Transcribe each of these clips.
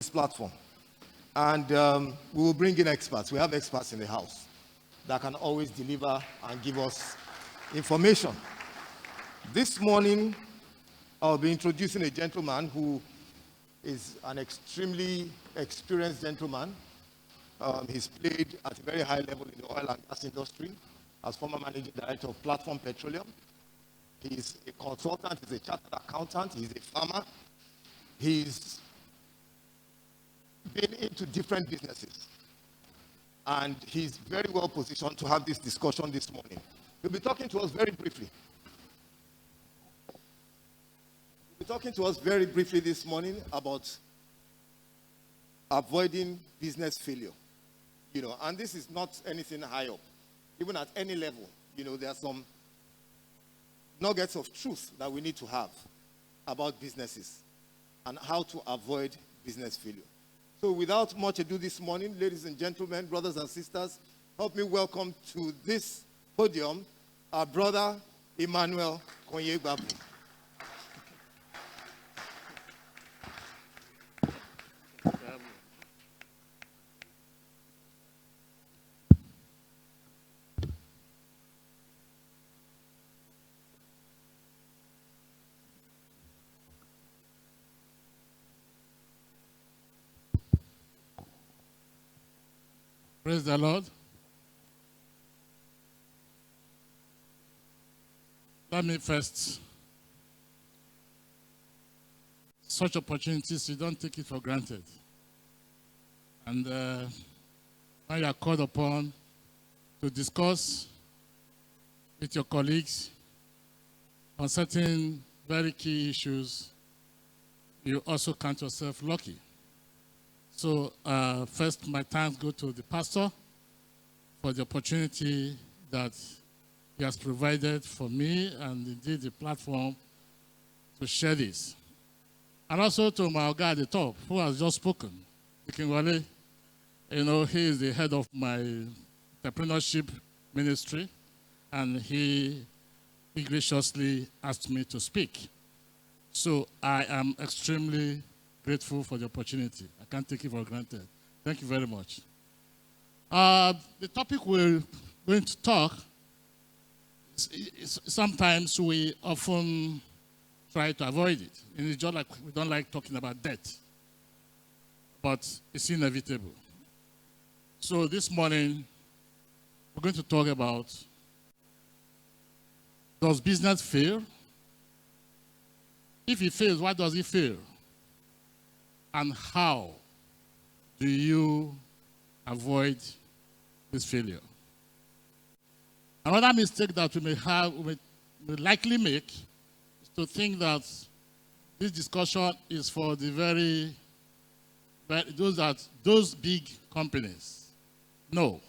this platform. And we will bring in experts. We have experts in the house that can always deliver and give us information. This morning, I'll be introducing a gentleman who is an extremely experienced gentleman. He's played at a very high level in the oil and gas industry as former managing director of Platform Petroleum. He's a consultant, he's a chartered accountant, he's a farmer. He's been into different businesses. And he's very well positioned to have this discussion this morning. He'll be talking to us very briefly. This morning about avoiding business failure. And this is not anything high up. Even at any level, there are some nuggets of truth that we need to have about businesses and how to avoid business failure. So without much ado this morning, ladies and gentlemen, brothers and sisters, help me welcome to this podium our brother Emmanuel Konyebagu. Praise the Lord. Let me first, such opportunities, you don't take it for granted. And when you are called upon to discuss with your colleagues on certain very key issues, you also count yourself lucky. So first, my thanks go to the pastor for the opportunity that he has provided for me and indeed the platform to share this. And also to my guy at the top who has just spoken, King Wale. He is the head of my entrepreneurship ministry, and he graciously asked me to speak. So I am extremely grateful for the opportunity. I can't take it for granted. Thank you very much. The topic we're going to talk, sometimes we often try to avoid it. And it's just like we don't like talking about debt. But it's inevitable. So this morning, we're going to talk about, does business fail? If it fails, why does it fail? And how do you avoid this failure? Another mistake that we may likely make is to think that this discussion is for the those big companies. No.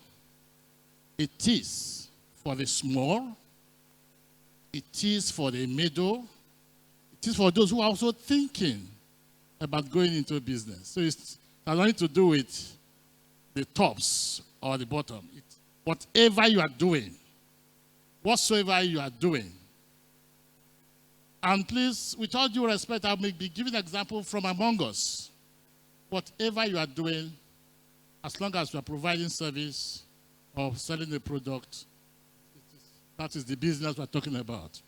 It is for the small. It is for the middle. It is for those who are also thinking about going into a business. So it's nothing to do with the tops or the bottom. Whatever you are doing, whatsoever you are doing. And please, with all due respect, I may be giving an example from among us. Whatever you are doing, as long as you are providing service or selling a product, that is the business we're talking about.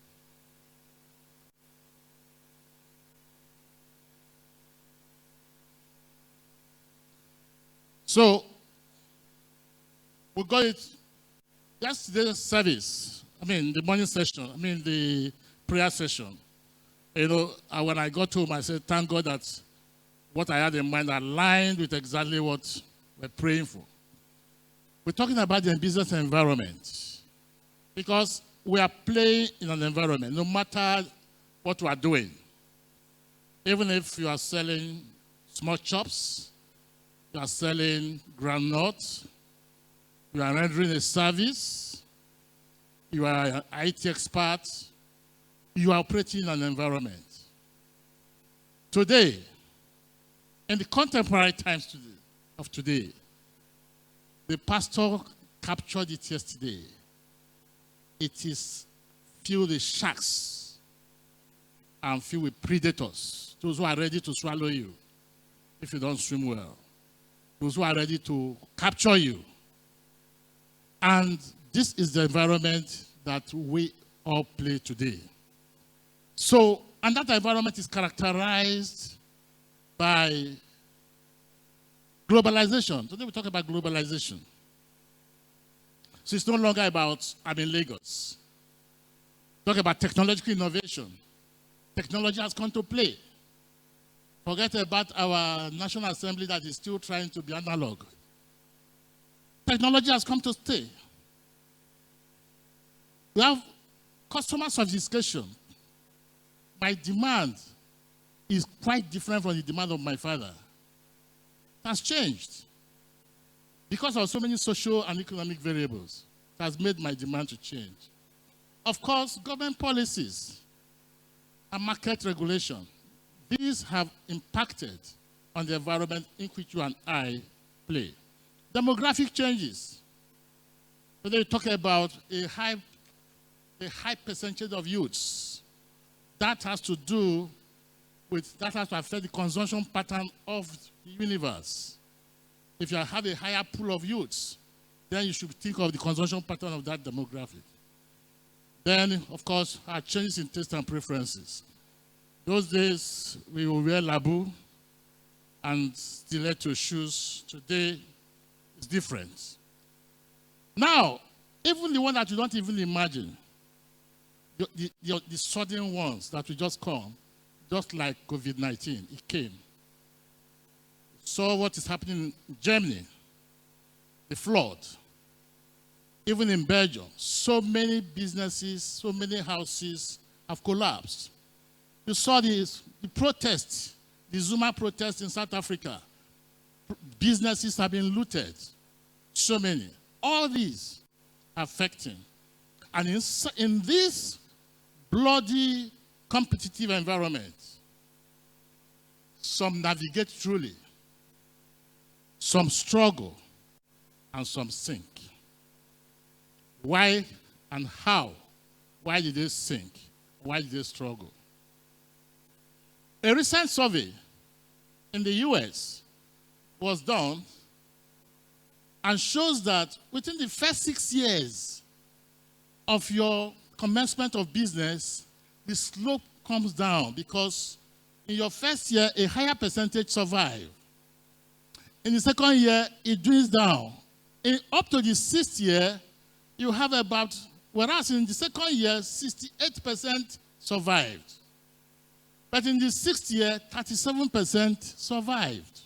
So, we got it yesterday's service, the morning session, the prayer session. When I got home, I said, thank God that what I had in mind aligned with exactly what we're praying for. We're talking about the business environment because we are playing in an environment, no matter what we are doing. Even if you are selling small chops, you are selling groundnuts, you are rendering a service, you are an IT expert, you are operating in an environment. Today, in the contemporary times of today, the pastor captured it yesterday. It is filled with sharks and filled with predators, those who are ready to swallow you. if you don't swim well. Those who are ready to capture you. And this is the environment that we all play today. So, and that environment is characterized by globalization. Today we talk about globalization. So it's no longer about, I'm in Lagos. Talk about technological innovation. Technology has come to play. Forget about our National Assembly that is still trying to be analog. Technology has come to stay. We have customer sophistication. My demand is quite different from the demand of my father. It has changed. Because of so many social and economic variables, it has made my demand to change. Of course, government policies and market regulation, these have impacted on the environment in which you and I play. Demographic changes. Today we talk about a high percentage of youths. That has to do with, that has to affect the consumption pattern of the universe. If you have a higher pool of youths, then you should think of the consumption pattern of that demographic. Then, of course, our changes in taste and preferences. Those days, we will wear labu and stiletto shoes. Today, it's different. Now, even the one that you don't even imagine, the sudden ones that will just come, just like COVID-19, it came. Saw what is happening in Germany, the flood. Even in Belgium, so many businesses, so many houses have collapsed. You saw the protests, the Zuma protests in South Africa. Businesses have been looted, so many. All these are affecting. And in this bloody, competitive environment, some navigate truly, some struggle, and some sink. Why and how? Why did they sink? Why did they struggle? A recent survey in the US was done and shows that within the first 6 years of your commencement of business, the slope comes down because in your first year, a higher percentage survive. In the second year, it dwindles down. Up to the 6th year, you have about, whereas in the second year, 68% survived. But in the 6th year, 37% survived.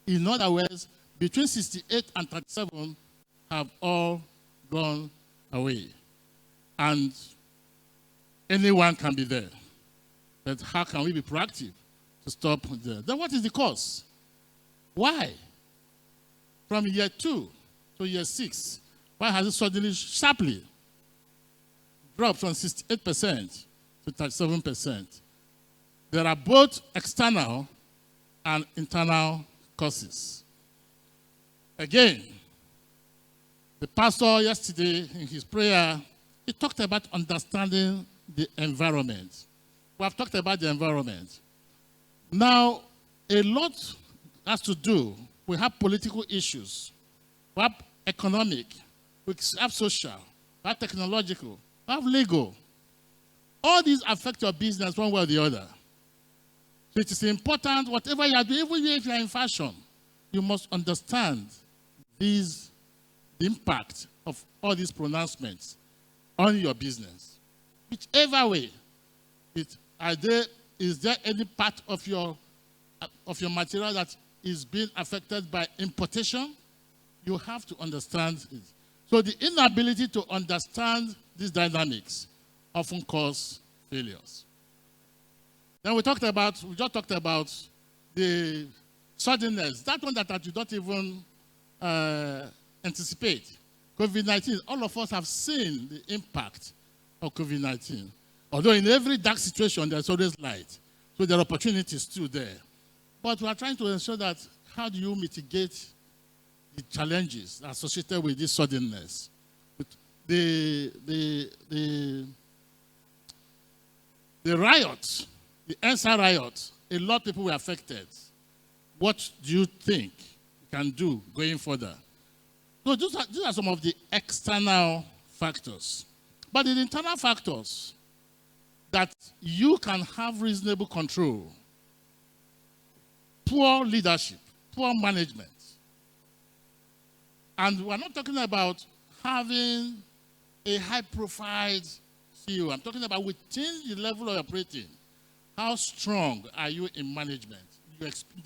In other words, between 68 and 37 have all gone away. And anyone can be there. But how can we be proactive to stop there? Then what is the cause? Why? From year 2 to year 6, why has it suddenly sharply dropped from 68% to 37%? There are both external and internal causes. Again, the pastor yesterday in his prayer, he talked about understanding the environment. We have talked about the environment. Now, a lot has to do, we have political issues, we have economic, we have social, we have technological, we have legal. All these affect your business one way or the other. So it is important, whatever you are doing, even if you are in fashion, you must understand the impact of all these pronouncements on your business. Whichever way, is there any part of your material that is being affected by importation? You have to understand it. So the inability to understand these dynamics often cause failures. Then we just talked about the suddenness, that one that you don't even anticipate. COVID-19, all of us have seen the impact of COVID-19. Although in every dark situation, there's always light. So there are opportunities still there. But we are trying to ensure that how do you mitigate the challenges associated with this suddenness? The riots, the answer riots, a lot of people were affected. What do you think you can do going further? So these are some of the external factors. But the internal factors that you can have reasonable control: poor leadership, poor management. And we're not talking about having a high-profile CEO. I'm talking about within the level of operating. How strong are you in management?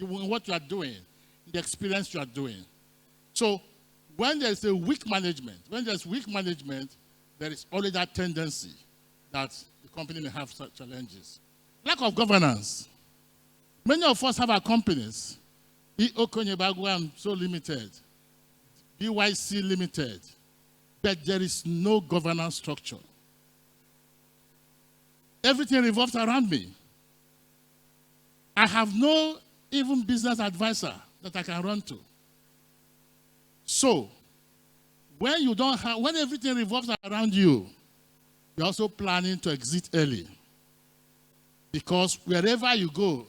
What you are doing, the experience you are doing. So when there's a weak management, there is always that tendency that the company may have such challenges. Lack of governance. Many of us have our companies. Konyebagu and so limited, BYC limited, but there is no governance structure. Everything revolves around me. I have no even business advisor that I can run to. So, when everything revolves around you, you're also planning to exit early. Because wherever you go,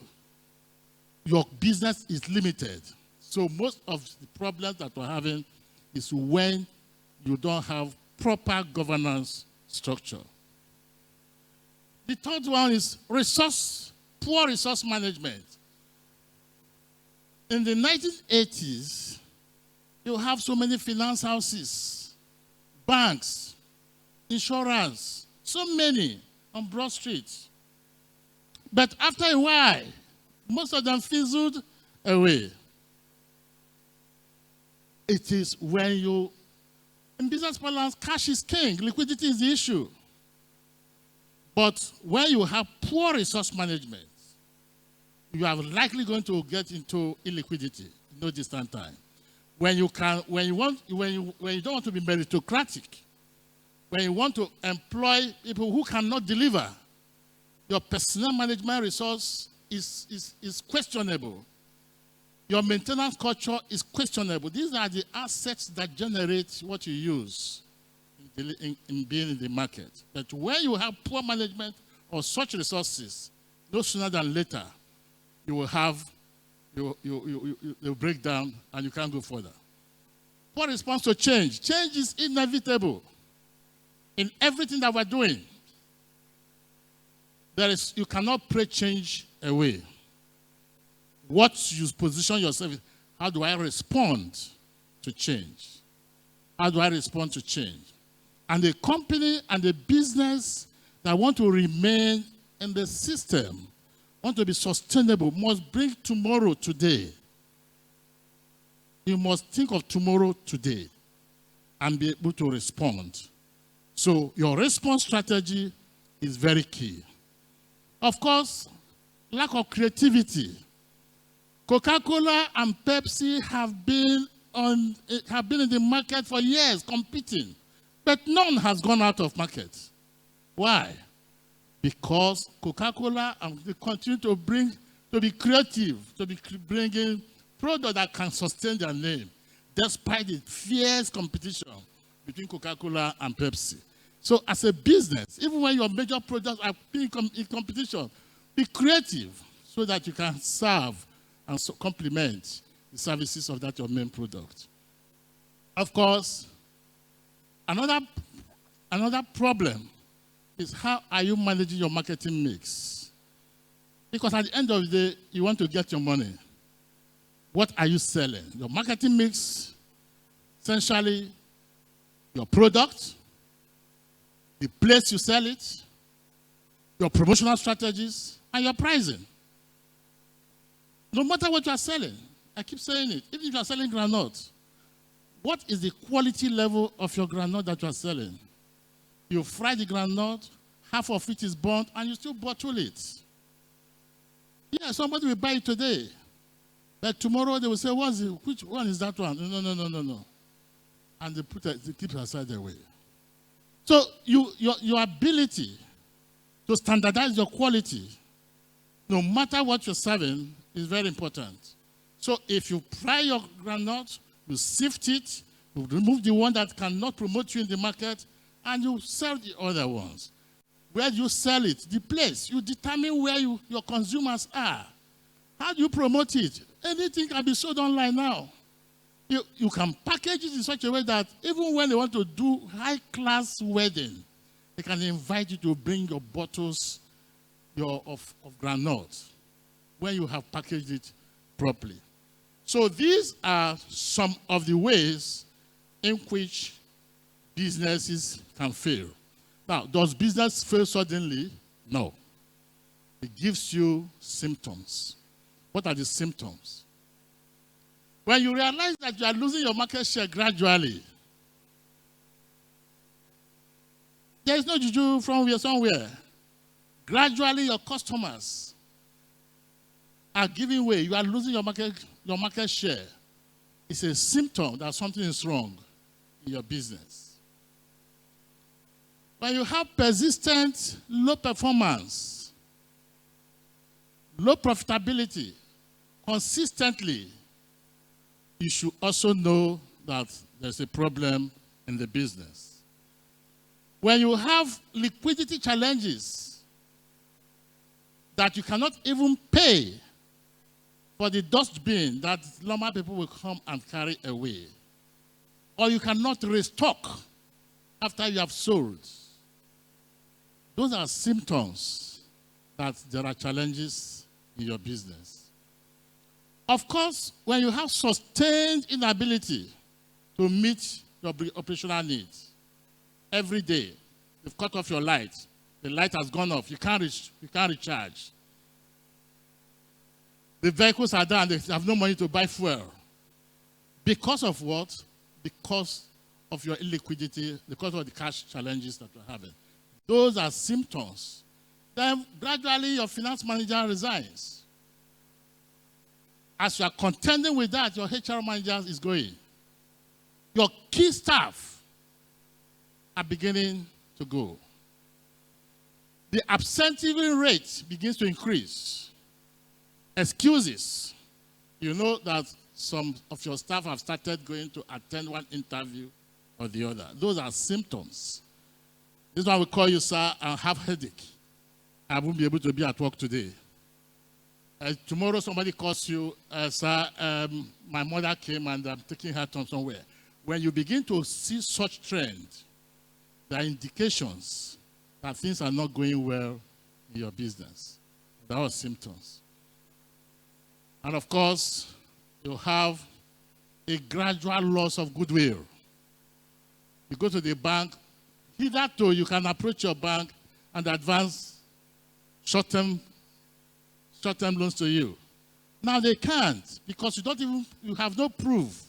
your business is limited. So most of the problems that we're having is when you don't have proper governance structure. The third one is poor resource management. In the 1980s, you have so many finance houses, banks, insurance, so many on Broad Street. But after a while, most of them fizzled away. It is when in business balance, cash is king, liquidity is the issue. But when you have poor resource management, you are likely going to get into illiquidity in no distant time. When you don't want to be meritocratic, when you want to employ people who cannot deliver, your personnel management resource is questionable. Your maintenance culture is questionable. These are the assets that generate what you use in being in the market. But when you have poor management of such resources, no sooner than later, you will break down and you can't go further. Poor response to change. Change is inevitable in everything that we're doing. You cannot pray change away. What you position yourself is, how do I respond to change? How do I respond to change? And the company and the business that want to remain in the system, want to be sustainable, must bring tomorrow today. You must think of tomorrow today and be able to respond. So your response strategy is very key. Of course, lack of creativity. Coca-Cola and Pepsi have been in the market for years competing, but none has gone out of market. Why? Because Coca-Cola they continue to be creative, to be bringing products that can sustain their name, despite the fierce competition between Coca-Cola and Pepsi. So as a business, even when your major products are being in competition, be creative so that you can serve and complement the services of that your main product. Of course, another problem is how are you managing your marketing mix? Because at the end of the day, you want to get your money. What are you selling? Your marketing mix, essentially your product, the place you sell it, your promotional strategies, and your pricing. No matter what you are selling, I keep saying it, even if you are selling groundnut, what is the quality level of your groundnut that you are selling? You fry the groundnut, half of it is burnt, and you still bottle it. Yeah, somebody will buy it today. But tomorrow they will say, which one is that one? No. And they keep it aside away. So your ability to standardize your quality, no matter what you're serving, is very important. So if you fry your groundnut, you sift it, you remove the one that cannot promote you in the market, and you sell the other ones. Where do you sell it? The place. You determine where your consumers are. How do you promote it? anything can be sold online now. You can package it in such a way that even when they want to do high-class wedding, they can invite you to bring your bottles of granola when you have packaged it properly. So these are some of the ways in which businesses can fail. Now, does business fail suddenly? No. It gives you symptoms. What are the symptoms? When you realize that you are losing your market share gradually, there is no juju from somewhere. Gradually, your customers are giving way. You are losing your market share. It's a symptom that something is wrong in your business. When you have persistent low performance, low profitability, consistently, you should also know that there's a problem in the business. When you have liquidity challenges that you cannot even pay for the dustbin that normal people will come and carry away, or you cannot restock after you have sold, those are symptoms that there are challenges in your business. Of course, when you have sustained inability to meet your operational needs, every day, you've cut off your light, the light has gone off, you can't recharge. The vehicles are down, they have no money to buy fuel. Because of what? Because of your illiquidity, because of the cash challenges that you're having. Those are symptoms. Then gradually your finance manager resigns. As you are contending with that, your HR manager is going. Your key staff are beginning to go. The absenteeism rate begins to increase. Excuses. You know that some of your staff have started going to attend one interview or the other. Those are symptoms. This one will call you, sir, and have headache. I won't be able to be at work today. Tomorrow somebody calls you, sir, my mother came and I'm taking her to somewhere. When you begin to see such trend, there are indications that things are not going well in your business. There are symptoms. And of course, you have a gradual loss of goodwill. You go to the bank, hitherto you can approach your bank and advance short-term loans to you. Now they can't because you have no proof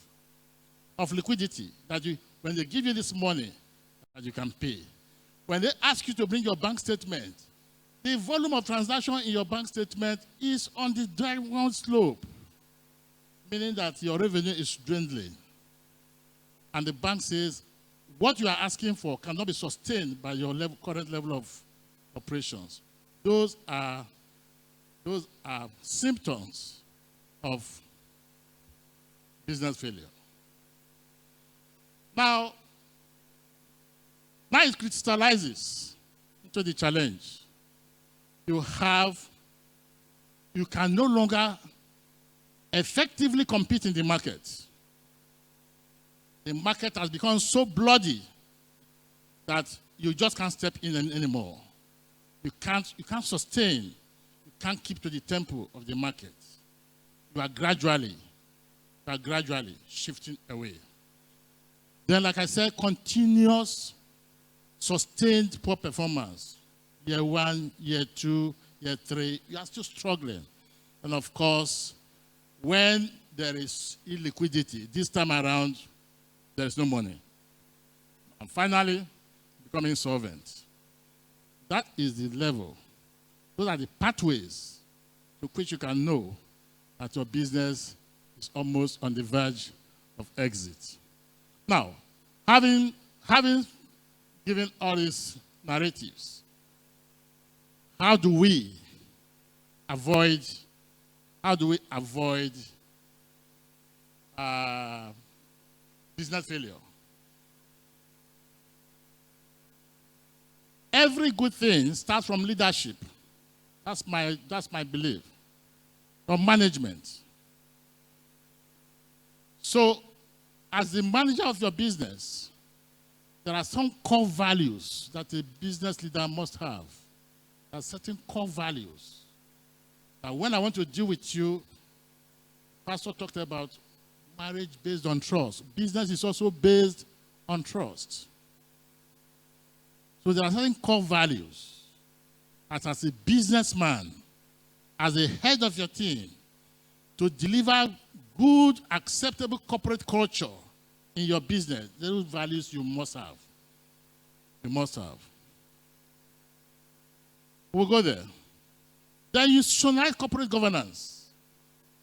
of liquidity that when they give you this money that you can pay. When they ask you to bring your bank statement, the volume of transaction in your bank statement is on the downward slope, meaning that your revenue is dwindling. And the bank says, what you are asking for cannot be sustained by your current level of operations. Those are symptoms of business failure. Now it crystallizes into the challenge. You can no longer effectively compete in the market. The market has become so bloody that you just can't step in anymore. You can't sustain. You can't keep to the tempo of the market. You are gradually shifting away. Then, like I said, continuous, sustained poor performance. Year 1, year 2, year 3, you are still struggling. And of course, when there is illiquidity, this time around, there is no money. And finally, becoming insolvent. That is the level. Those are the pathways to which you can know that your business is almost on the verge of exit. Now, having given all these narratives, how do we avoid business failure? Every good thing starts from leadership. That's my belief. From management. So, as the manager of your business, there are some core values that a business leader must have. There are certain core values. And when I want to deal with you, Pastor talked about marriage based on trust. Business is also based on trust. So there are certain core values. As a businessman, as a head of your team, to deliver good, acceptable corporate culture in your business, those values you must have. You must have. We'll go there. Then you institutionalize corporate governance.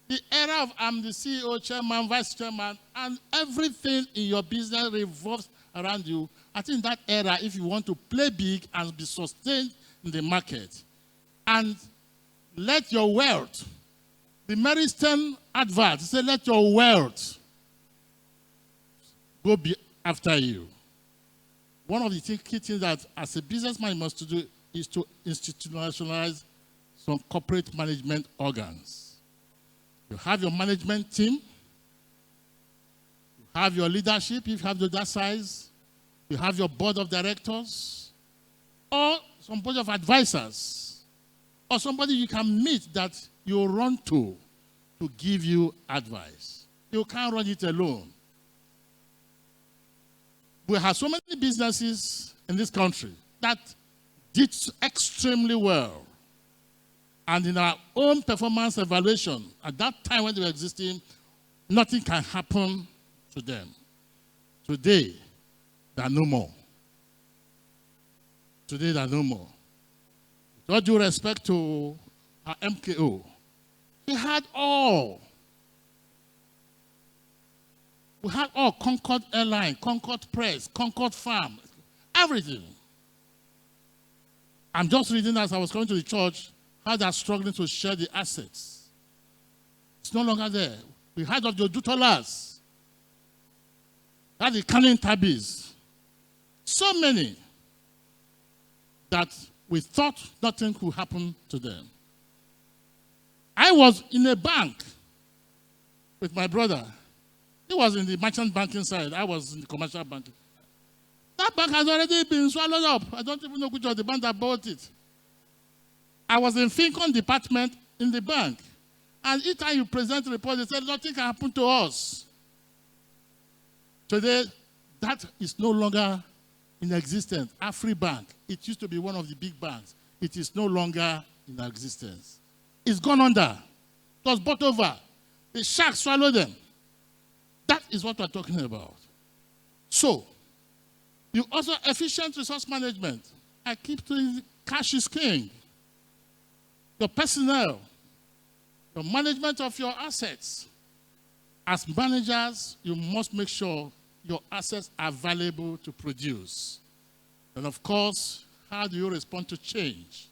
The era of I'm the CEO, chairman, vice chairman, and everything in your business revolves around you. I think that era, if you want to play big and be sustained in the market, and let your wealth, the Mary Stern advert said, let your wealth go be after you. One of the key things that as a businessman you must do is to institutionalize some corporate management organs. You have your management team, you have your leadership, if you have that size, you have your board of directors, or some board of advisors, or somebody you can meet that you run to give you advice. You can't run it alone. We have so many businesses in this country that did extremely well. And in our own performance evaluation, at that time when they were existing, nothing can happen to them. Today, there are no more. Today, there are no more. With all due respect to our MKO, he had all. We had all Concord Airline, Concord Press, Concord Farm, everything. I'm just reading as I was going to the church how they're struggling to share the assets. It's no longer there. We heard of the Dutolas. That the Canning Tabbies. So many that we thought nothing could happen to them. I was in a bank with my brother. He was in the merchant banking side. I was in the commercial banking. That bank has already been swallowed up. I don't even know which was the bank that bought it. I was in FinCon department in the bank. And each time you present a report, they said, nothing can happen to us. Today, that is no longer in existence. AfriBank, it used to be one of the big banks. It is no longer in existence. It's gone under. It was bought over. The sharks swallowed them. That is what we're talking about. So, you also efficient resource management. I keep saying cash is king. Your personnel, your management of your assets. As managers, you must make sure your assets are valuable to produce. And of course, how do you respond to change?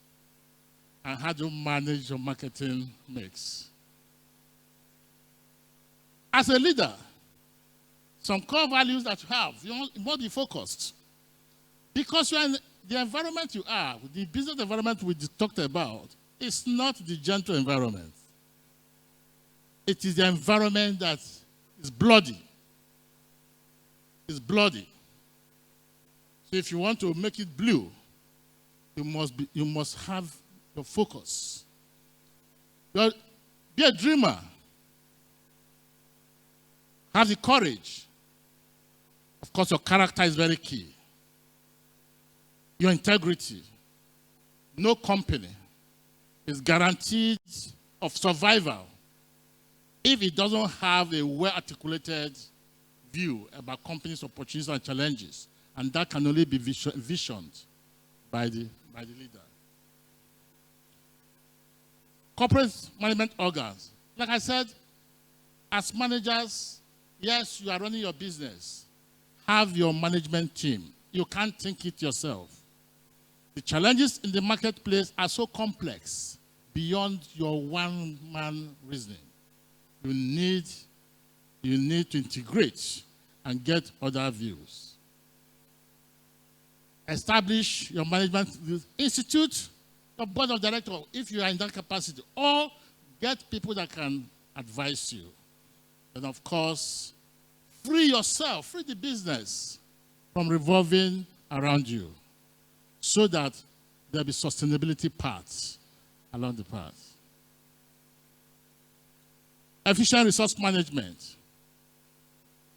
And how do you manage your marketing mix? As a leader, some core values that you have, you must be focused. Because you're in the environment you are, the business environment we talked about, it's not the gentle environment. It is the environment that is bloody. It's bloody. So if you want to make it blue, you must have your focus. Be a dreamer. Have the courage. Of course, your character is very key. Your integrity. No company is guaranteed of survival if it doesn't have a well-articulated view about companies' opportunities and challenges. And that can only be visioned by the leader. Corporate management organs. Like I said, as managers, yes, you are running your business. Have your management team. You can't think it yourself. The challenges in the marketplace are so complex beyond your one-man reasoning. You need to integrate and get other views. Establish your management institute, your board of directors, if you are in that capacity, or get people that can advise you. And of course, free yourself, free the business from revolving around you so that there'll be sustainability paths along the path. Efficient resource management.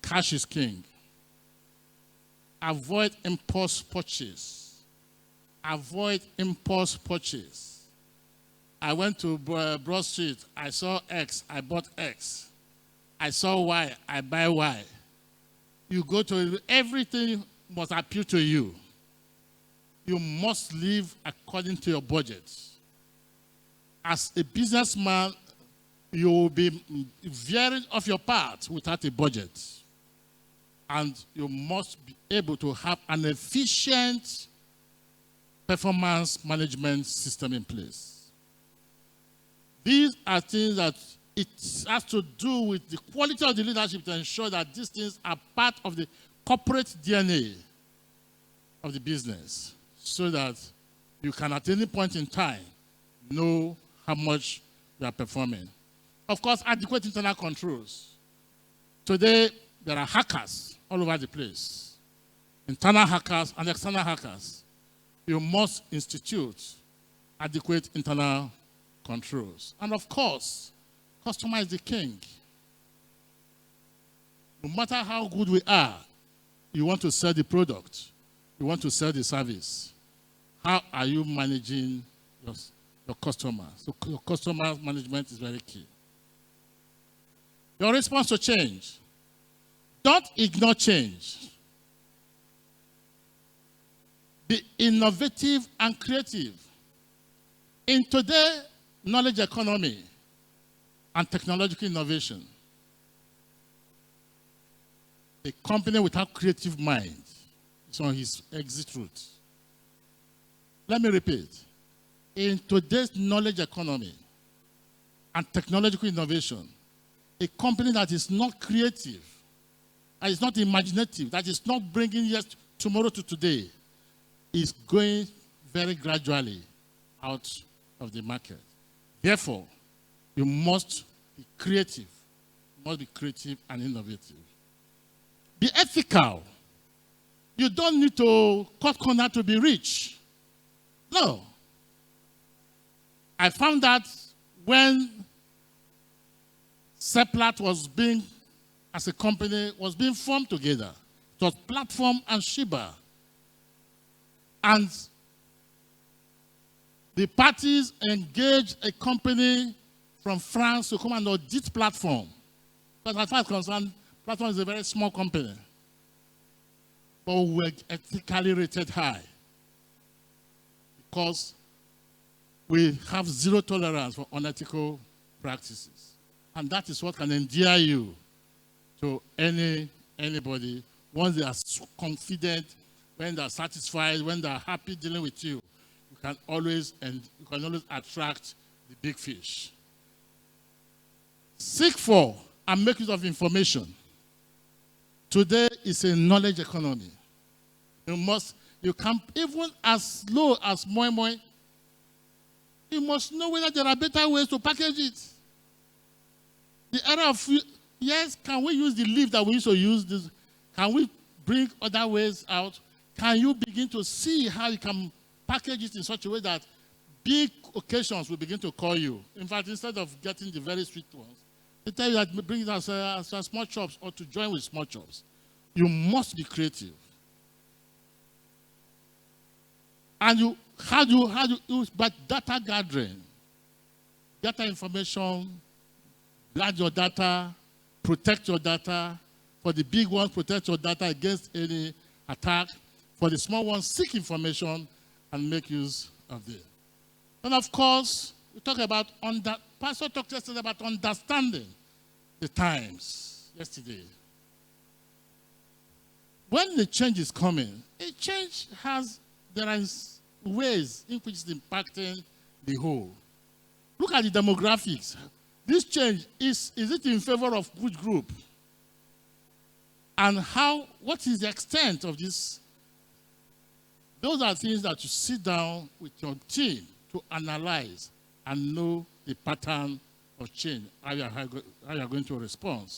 Cash is king. Avoid impulse purchase. Avoid impulse purchase. I went to Broad Street. I saw X. I bought X. I saw Y. I buy Y. You go to everything must appeal to you. You must live according to your budget. As a businessman, you will be veering off your path without a budget. And you must be able to have an efficient performance management system in place. These are things that it has to do with the quality of the leadership to ensure that these things are part of the corporate DNA of the business so that you can at any point in time know how much you are performing. Of course, adequate internal controls. Today, there are hackers all over the place. Internal hackers and external hackers. You must institute adequate internal controls. And of course, customer is the king. No matter how good we are, you want to sell the product, you want to sell the service. How are you managing your customers? So your customer management is very key. Your response to change. Don't ignore change. Be innovative and creative. In today's knowledge economy and technological innovation, a company without creative mind is on his exit route. Let me repeat. In today's knowledge economy and technological innovation, a company that is not creative, that is not imaginative, that is not bringing tomorrow to today, is going very gradually out of the market. Therefore, you must be creative. You must be creative and innovative. Be ethical. You don't need to cut corner to be rich. No. I found that when Seplat was being, as a company, was being formed together. It was Platform and Shiba. And the parties engaged a company from France to come and audit Platform. But as far as concerned, Platform is a very small company. But we were ethically rated high. Because we have zero tolerance for unethical practices. And that is what can endear you to anybody once they are confident, when they are satisfied, when they are happy dealing with you. You can always attract the big fish. Seek for and make use of information. Today is a knowledge economy. You can, even as low as moi moi, you must know whether there are better ways to package it. The era of, yes, can we use the leaf that we used to use? This? Can we bring other ways out? Can you begin to see how you can package it in such a way that big occasions will begin to call you? In fact, instead of getting the very sweet ones, they tell you that bring it as small chops or to join with small chops. You must be creative. And how do you use data gathering? Data information, guard your data, protect your data. For the big ones, protect your data against any attack. For the small ones, seek information and make use of it. And of course, we talk about, Pastor talked yesterday about understanding the times yesterday. When the change is coming, there are ways in which it's impacting the whole. Look at the demographics. This change, is it in favor of which group? And what is the extent of this? Those are things that you sit down with your team to analyze and know the pattern of change, how you are going to respond.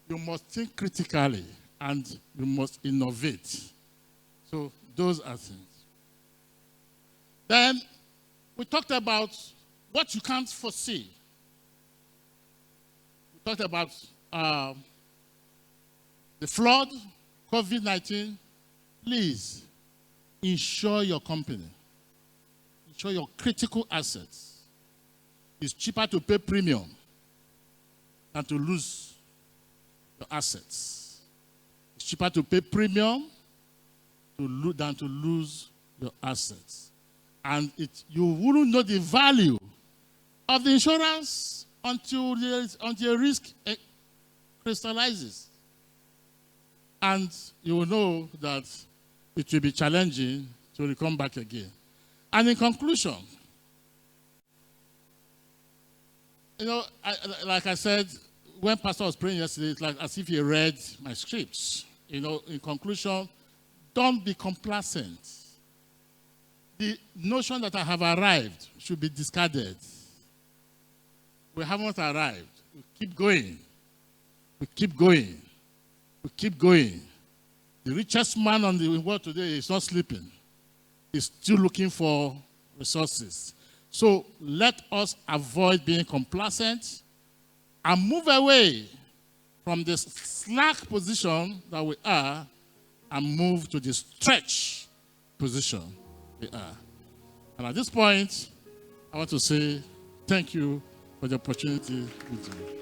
you must think critically, and you must innovate. So those are things. Then we talked about what you can't foresee. We talked about the flood, COVID-19. Please insure your company. Insure your critical assets. It's cheaper to pay premium than to lose your assets. It's cheaper to pay premium than to lose your assets. And you wouldn't know the value of the insurance until the risk crystallizes. And you will know that it will be challenging to come back again. And in conclusion, like I said, when Pastor was praying yesterday, it's like as if he read my scripts. In conclusion, don't be complacent. The notion that I have arrived should be discarded. We haven't arrived. We keep going. We keep going. We keep going. The richest man on the world today is not sleeping. He's still looking for resources. So let us avoid being complacent and move away from the slack position that we are and move to the stretch position we are. And at this point, I want to say thank you for the opportunity with you.